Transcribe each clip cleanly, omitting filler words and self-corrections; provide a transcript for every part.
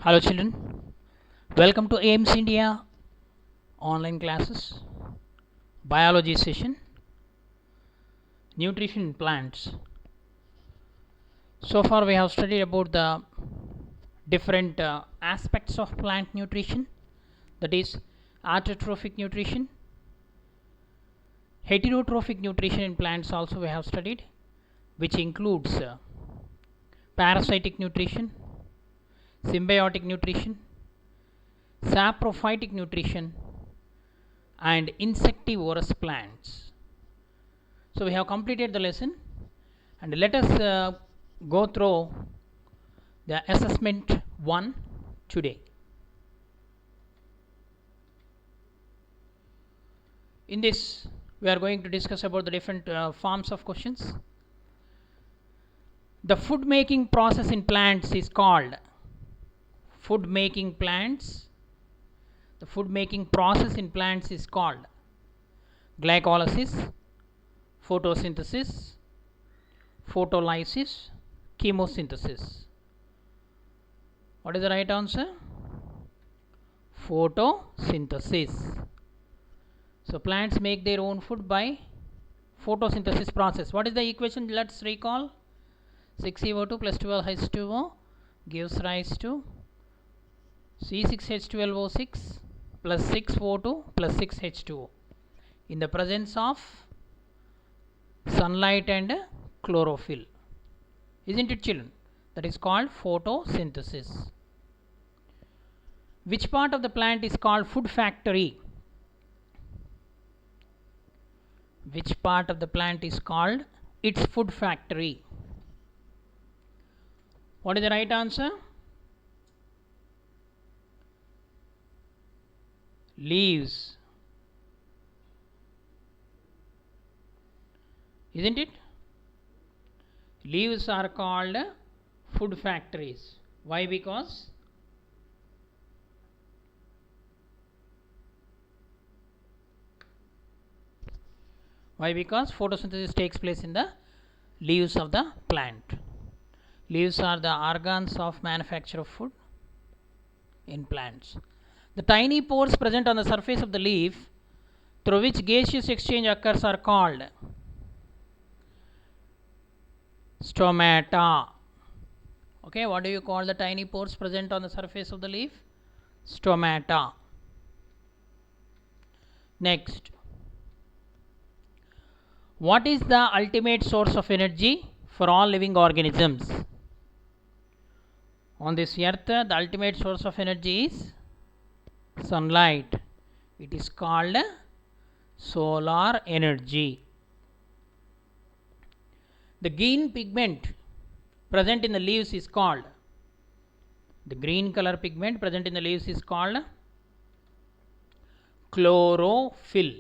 Hello children, welcome to AIMS India online classes, biology session, nutrition in plants. So far we have studied about the different aspects of plant nutrition, that is autotrophic nutrition, heterotrophic nutrition in plants also we have studied, which includes parasitic nutrition, symbiotic nutrition, saprophytic nutrition and insectivorous plants. So we have completed the lesson and let us go through the assessment 1 today. In this we are going to discuss about the different forms of questions. The food making process in plants is called the food making process in plants is called glycolysis, photosynthesis, photolysis, chemosynthesis. What is the right answer? Photosynthesis. So plants make their own food by photosynthesis process. What is the equation? Let's recall. 6CO2 plus 12H2O gives rise to C6H12O6 plus 6O2 plus 6H2O in the presence of sunlight and chlorophyll. Isn't it children? That is called photosynthesis. Which part of the plant is called food factory? Which part of the plant is called its food factory? What is the right answer? Leaves. Isn't it? Leaves are called food factories. Why? Because photosynthesis takes place in the leaves of the plant. Leaves are the organs of manufacture of food in plants. The tiny pores present on the surface of the leaf through which gaseous exchange occurs are called stomata. Okay, what do you call the tiny pores present on the surface of the leaf? Stomata. Next, what is the ultimate source of energy for all living organisms? On this earth, the ultimate source of energy is sunlight. It is called solar energy. The green pigment present in the leaves is called, the green color pigment present in the leaves is called chlorophyll.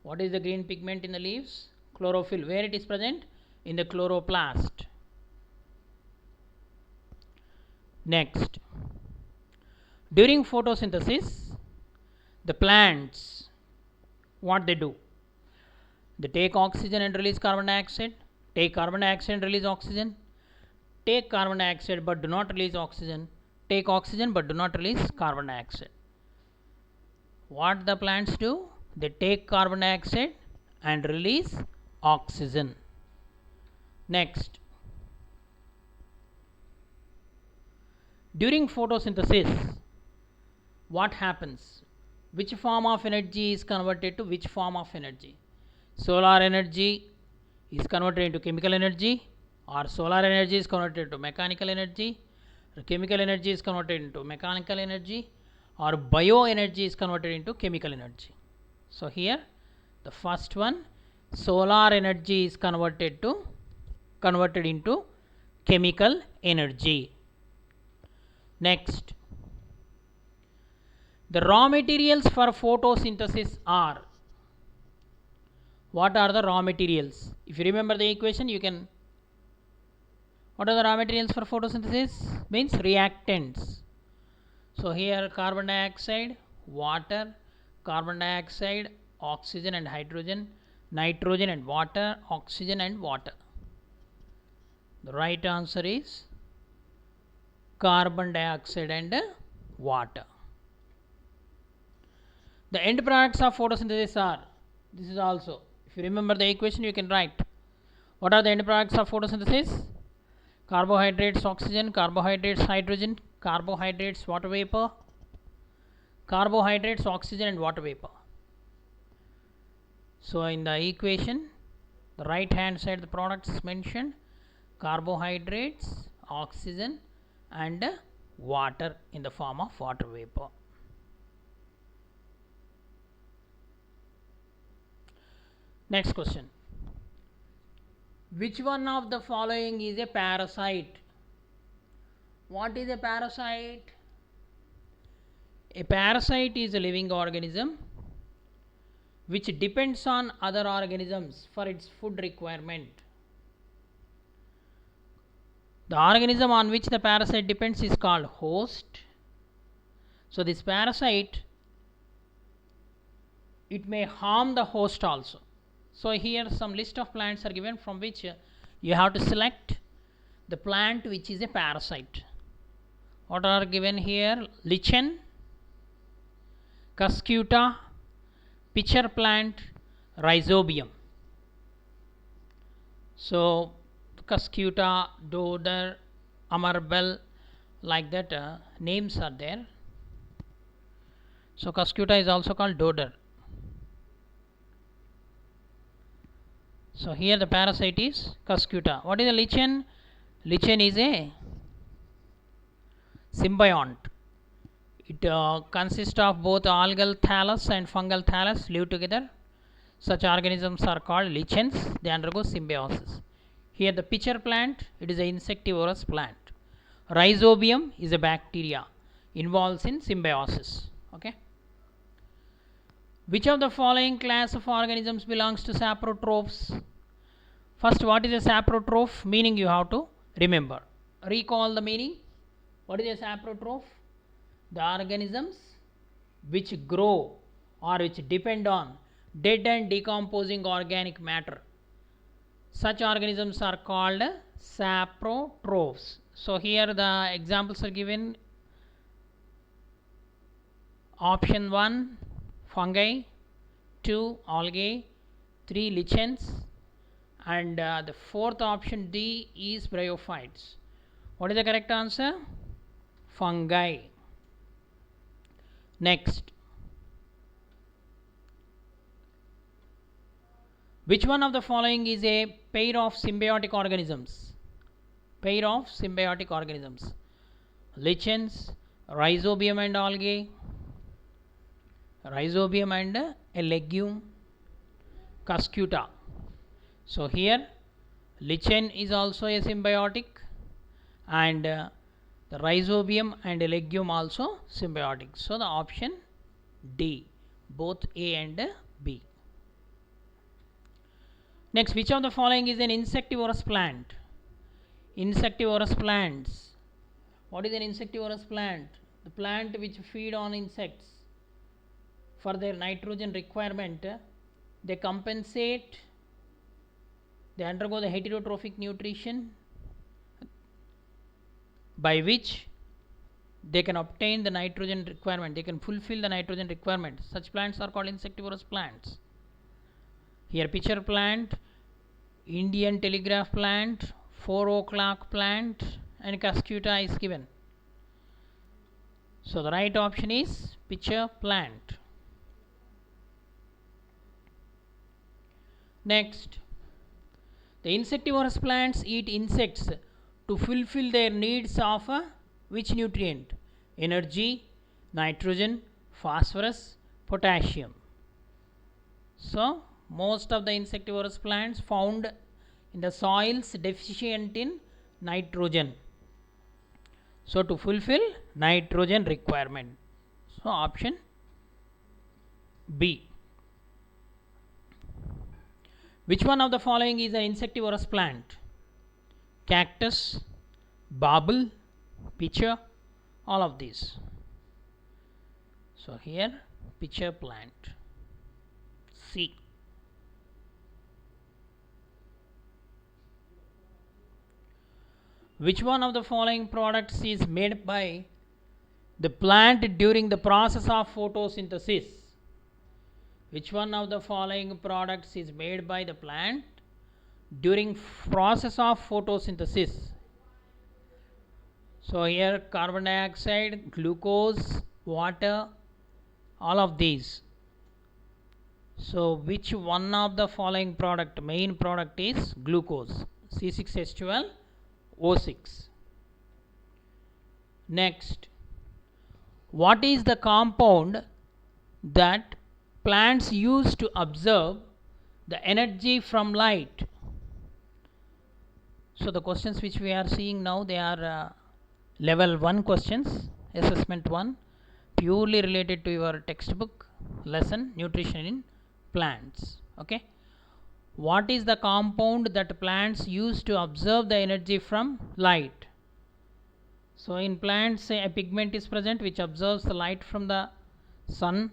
What is the green pigment in the leaves? Chlorophyll. Where it is present? In the chloroplast. Next, during photosynthesis, the plants, what they do? They take oxygen and release carbon dioxide, take carbon dioxide and release oxygen, take carbon dioxide but do not release oxygen, take oxygen but do not release carbon dioxide. What the plants do? They take carbon dioxide and release oxygen. Next, during photosynthesis, what happens? Which form of energy is converted to which form of energy? Solar energy is converted into chemical energy, or solar energy is converted to mechanical energy, or chemical energy is converted into mechanical energy, or bioenergy is converted into chemical energy. So here the first one, solar energy is converted into chemical energy. Next, the raw materials for photosynthesis are, what are the raw materials? If you remember the equation, you can, what are the raw materials for photosynthesis? Means reactants. So here carbon dioxide, water, carbon dioxide, oxygen and hydrogen, nitrogen and water, oxygen and water. The right answer is carbon dioxide and water. The end products of photosynthesis are, this is also, if you remember the equation you can write. What are the end products of photosynthesis? Carbohydrates oxygen, carbohydrates hydrogen, carbohydrates water vapor, carbohydrates oxygen and water vapor. So in the equation, the right hand side the products mentioned, carbohydrates, oxygen and water in the form of water vapor. Next question. Which one of the following is a parasite? What is a parasite? A parasite is a living organism which depends on other organisms for its food requirement. The organism on which the parasite depends is called host. So this parasite, it may harm the host also. So here some list of plants are given from which you have to select the plant which is a parasite. What are given here? Lichen, Cuscuta, pitcher plant, Rhizobium. So Cuscuta, Dodder, Amarbel, like that names are there. So Cuscuta is also called Dodder. So here the parasite is Cuscuta. What is a lichen? Lichen is a symbiont. It consists of both algal thallus and fungal thallus live together. Such organisms are called lichens. They undergo symbiosis. Here the pitcher plant, it is an insectivorous plant. Rhizobium is a bacteria involved in symbiosis. Okay. Which of the following class of organisms belongs to saprotrophs? First, what is a saprotroph? Meaning you have to remember. Recall the meaning. What is a saprotroph? The organisms which grow or which depend on dead and decomposing organic matter. Such organisms are called saprotrophs. So here the examples are given. Option 1 fungi, 2 algae, 3 lichens, and the fourth option D is bryophytes. What is the correct answer? Fungi. Next, which one of the following is a pair of symbiotic organisms? Pair of symbiotic organisms. Lichens, Rhizobium and algae, Rhizobium and a legume, Cuscuta. So here lichen is also a symbiotic, and the Rhizobium and a legume also symbiotic. So the option D, both A and B. Next, which of the following is an insectivorous plant? Insectivorous plants. What is an insectivorous plant? The plant which feed on insects. For their nitrogen requirement, they compensate, they undergo the heterotrophic nutrition by which they can obtain the nitrogen requirement, they can fulfill the nitrogen requirement. Such plants are called insectivorous plants. Here pitcher plant, Indian telegraph plant, 4 o'clock plant and Cuscuta is given. So the right option is pitcher plant. Next, the insectivorous plants eat insects to fulfill their needs of which nutrient? Energy, nitrogen, phosphorus, potassium. So most of the insectivorous plants found in the soils deficient in nitrogen. So to fulfill nitrogen requirement. So option B. Which one of the following is an insectivorous plant? Cactus, barbel, pitcher, all of these. So here pitcher plant. C. which one of the following products is made by the plant during the process of photosynthesis? Which one of the following products is made by the plant during process of photosynthesis? So here carbon dioxide, glucose, water, all of these. So which one of the following product, main product is glucose, C6H12O6. Next, what is the compound that plants use to observe the energy from light? So the questions which we are seeing now, they are level 1 questions, assessment 1, purely related to your textbook lesson nutrition in plants. Okay, what is the compound that plants use to observe the energy from light? So in plants a pigment is present which observes the light from the sun.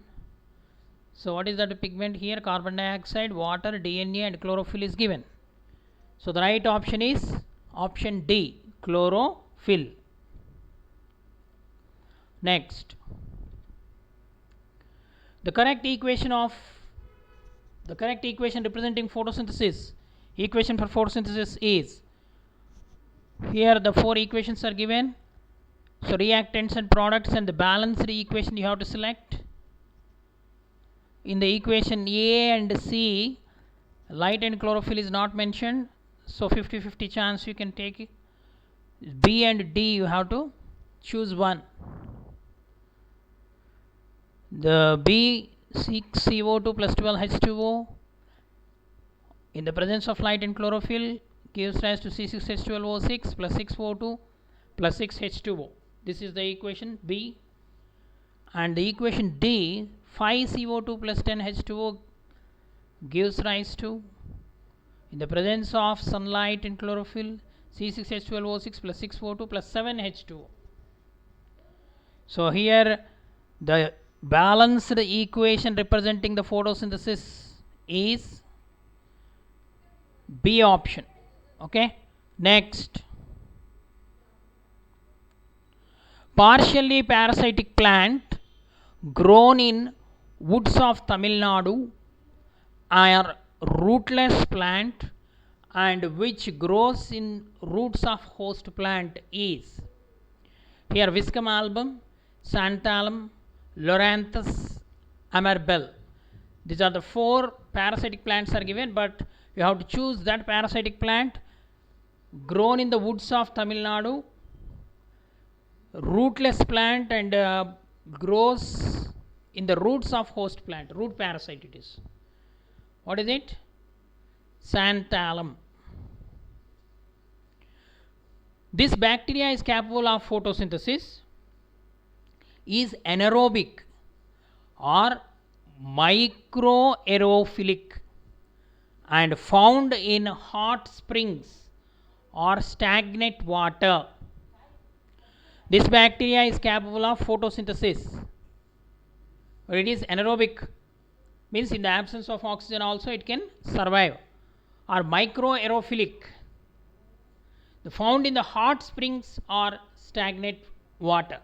So what is that pigment here? Carbon dioxide, water, DNA and chlorophyll is given. So the right option is option D, chlorophyll. Next, the correct equation representing photosynthesis, equation for photosynthesis is, here the 4 equations are given. So reactants and products and the balanced equation you have to select. In the equation A and C, light and chlorophyll is not mentioned, so 50-50 chance you can take it. B and D you have to choose one. The B, 6CO2 plus 12H2O in the presence of light and chlorophyll gives rise to C6H12O6 plus 6O2 plus 6H2O. This is the equation B. And the equation D, 5CO2 plus 10H2O gives rise to, in the presence of sunlight and chlorophyll, C6H12O6 plus 6O2 plus 7H2O. So here the balanced equation representing the photosynthesis is B option. Okay, next, partially parasitic plant grown in woods of Tamil Nadu are rootless plant and which grows in roots of host plant is, here Viscum album, Xanthalum, Loranthus, Amarbel. These are the 4 parasitic plants are given, but you have to choose that parasitic plant grown in the woods of Tamil Nadu, rootless plant and grows in the roots of host plant, root parasite it is. What is it? Xanthalum. This bacteria is capable of photosynthesis, is anaerobic or microaerophilic and found in hot springs or stagnant water. This bacteria is capable of photosynthesis. It is anaerobic, means in the absence of oxygen also it can survive, or microaerophilic, found in the hot springs or stagnant water.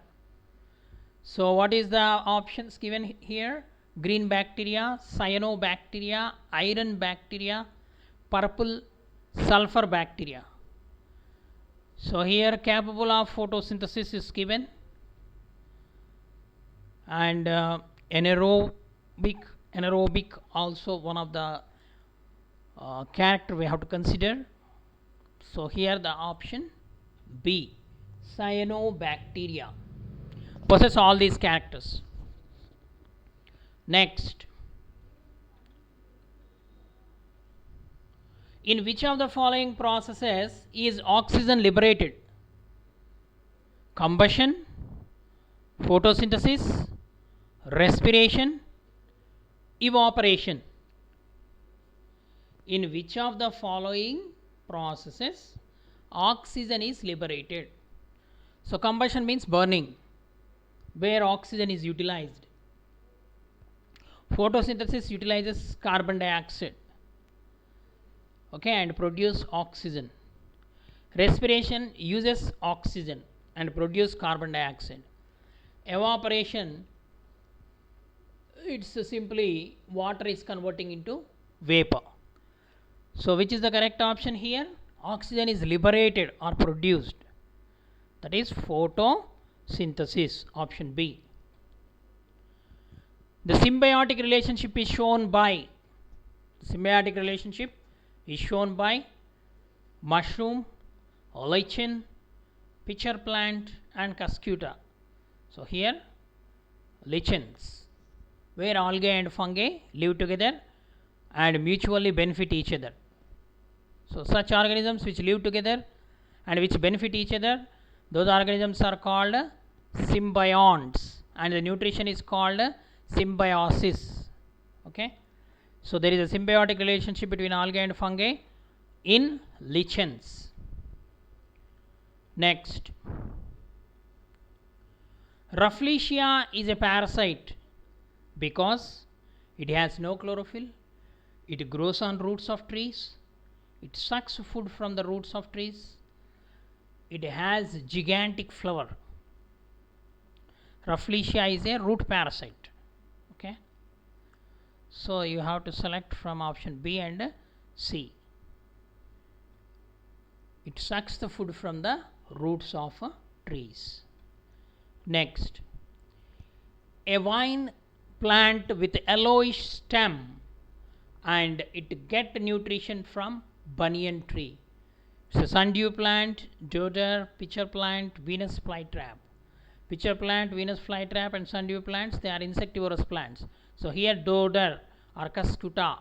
So what is the options given here? Green bacteria, cyanobacteria, iron bacteria, purple sulfur bacteria. So here capable of photosynthesis is given, and anaerobic also one of the character we have to consider. So here the option B, cyanobacteria, possess all these characters. Next, in which of the following processes is oxygen liberated? Combustion, photosynthesis, respiration, evaporation. In which of the following processes oxygen is liberated? So combustion means burning, where oxygen is utilized. Photosynthesis utilizes carbon dioxide, okay, and produce oxygen. Respiration uses oxygen and produce carbon dioxide. Evaporation, it's simply water is converting into vapor. So which is the correct option here? Oxygen is liberated or produced. That is photosynthesis, option B. The symbiotic relationship is shown by mushroom, lichen, pitcher plant and cuscuta. So here lichens, where algae and fungi live together and mutually benefit each other. So such organisms which live together and which benefit each other, those organisms are called symbionts, and the nutrition is called symbiosis. Okay, so there is a symbiotic relationship between algae and fungi in lichens. Next, Rafflesia is a parasite because it has no chlorophyll, it grows on roots of trees, it sucks food from the roots of trees, it has gigantic flower. Rafflesia is a root parasite. Okay, so you have to select from option B and C. It sucks the food from the roots of trees. Next, a vine plant with yellowish stem and it get nutrition from banyan tree. So sundew plant, dodder, pitcher plant, Venus flytrap. Pitcher plant, Venus flytrap and sundew plants, they are insectivorous plants. So here dodder or cuscuta.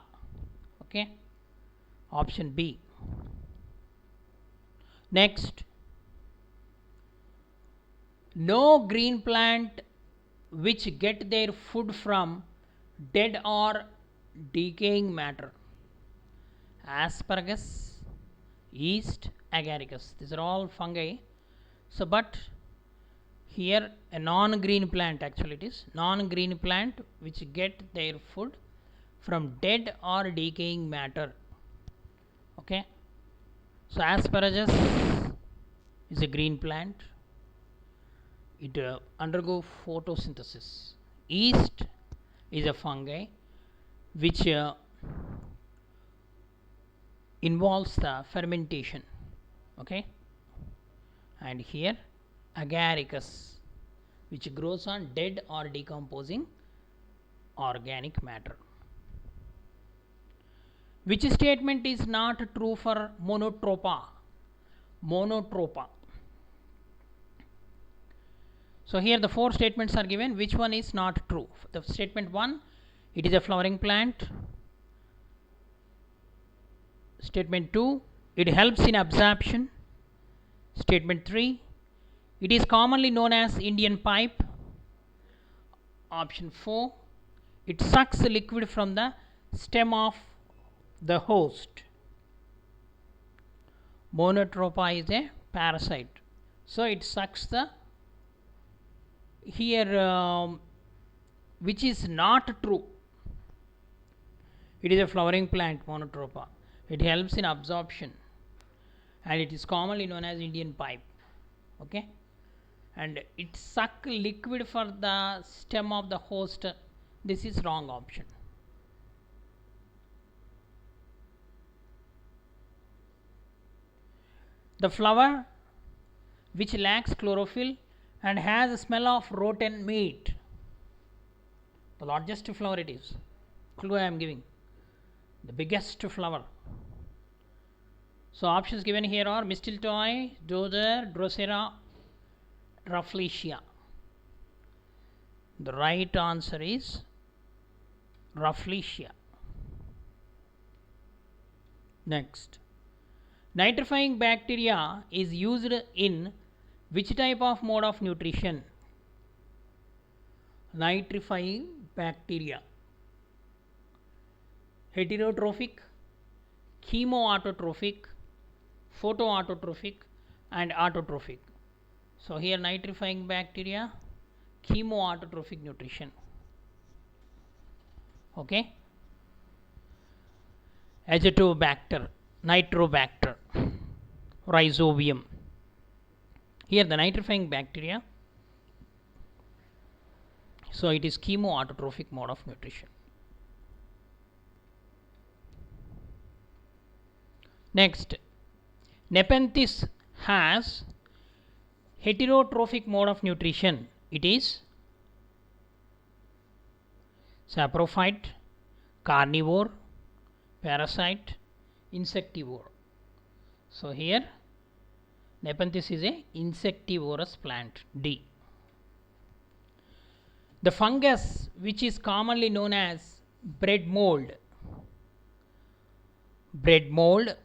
Okay, option B. Next, no green plant which get their food from dead or decaying matter. Asparagus, yeast, agaricus, these are all fungi. So but here a non-green plant, actually it is non-green plant which get their food from dead or decaying matter. Okay, so asparagus is a green plant, it undergo photosynthesis. Yeast is a fungi which involves the fermentation. Okay, and here agaricus which grows on dead or decomposing organic matter. Which statement is not true for monotropa? So here the four statements are given. Which one is not true? The statement 1, it is a flowering plant. Statement 2, it helps in absorption. Statement 3, it is commonly known as Indian pipe. Option 4, it sucks liquid from the stem of the host. Monotropa is a parasite, so it sucks the here which is not true. It is a flowering plant, monotropa. It helps in absorption and it is commonly known as Indian pipe. Okay, and it suck liquid for the stem of the host. This is wrong option. The flower which lacks chlorophyll and has a smell of rotten meat. The largest flower it is. Clue I am giving. The biggest flower. So options given here are mistletoe, dodder, drosera, rafflesia. The right answer is rafflesia. Next, nitrifying bacteria is used in which type of mode of nutrition? Nitrifying bacteria, heterotrophic, chemoautotrophic, photoautotrophic and autotrophic. So here nitrifying bacteria, chemoautotrophic nutrition. Okay, Azotobacter, Nitrobacter. Rhizobium. Here the nitrifying bacteria, so it is chemoautotrophic mode of nutrition. Next, Nepenthes has heterotrophic mode of nutrition. It is saprophyte, carnivore, parasite, insectivore. So here Nepenthes is a insectivorous plant. D. The fungus which is commonly known as bread mold. Bread mold,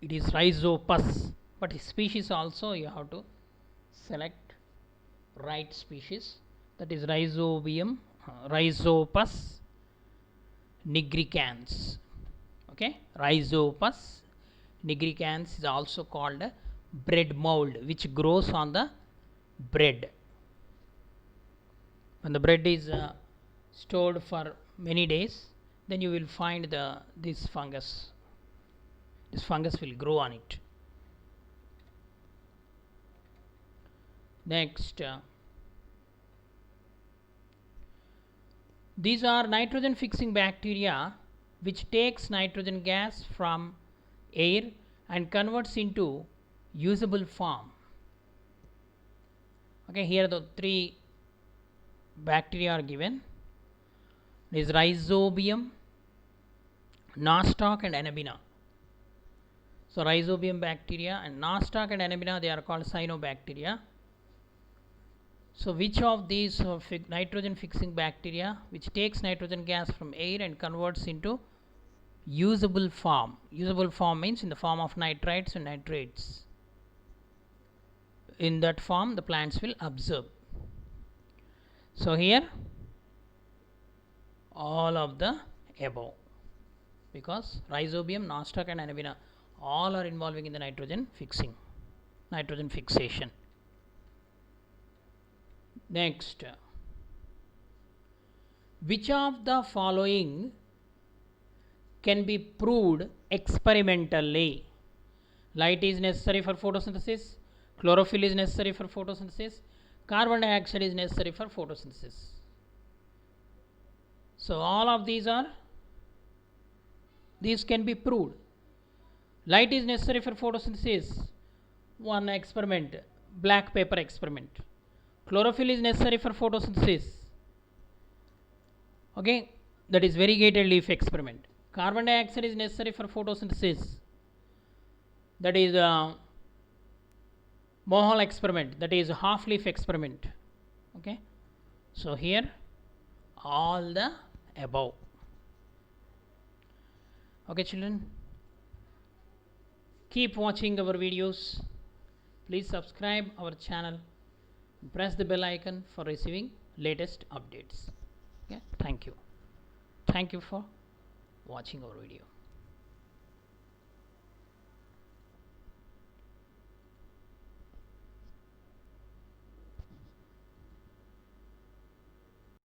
it is Rhizopus, but species also you have to select right species, that is Rhizobium, Rhizopus nigricans. Okay, Rhizopus nigricans is also called bread mold, which grows on the bread. When the bread is stored for many days, then you will find this fungus. This fungus will grow on it. Next, these are nitrogen fixing bacteria which takes nitrogen gas from air and converts into usable form. Okay, here the three bacteria are given. This is Rhizobium, Nostoc and Anabaena. So Rhizobium bacteria and Nostoc and Anabaena, they are called cyanobacteria. So which of these nitrogen fixing bacteria which takes nitrogen gas from air and converts into usable form? Usable form means in the form of nitrites and nitrates. In that form the plants will absorb. So here all of the above, because Rhizobium, Nostoc and Anabaena all are involving in the nitrogen fixing, nitrogen fixation. Next, which of the following can be proved experimentally? Light is necessary for photosynthesis, chlorophyll is necessary for photosynthesis, carbon dioxide is necessary for photosynthesis. So all of these can be proved. Light is necessary for photosynthesis. One experiment, black paper experiment. Chlorophyll is necessary for photosynthesis. Okay, that is variegated leaf experiment. Carbon dioxide is necessary for photosynthesis. That is Mohall experiment. That is half leaf experiment. Okay, so here all the above. Okay, children, keep watching our videos. Please subscribe our channel. Press the bell icon for receiving latest updates. Okay, thank you for watching our video.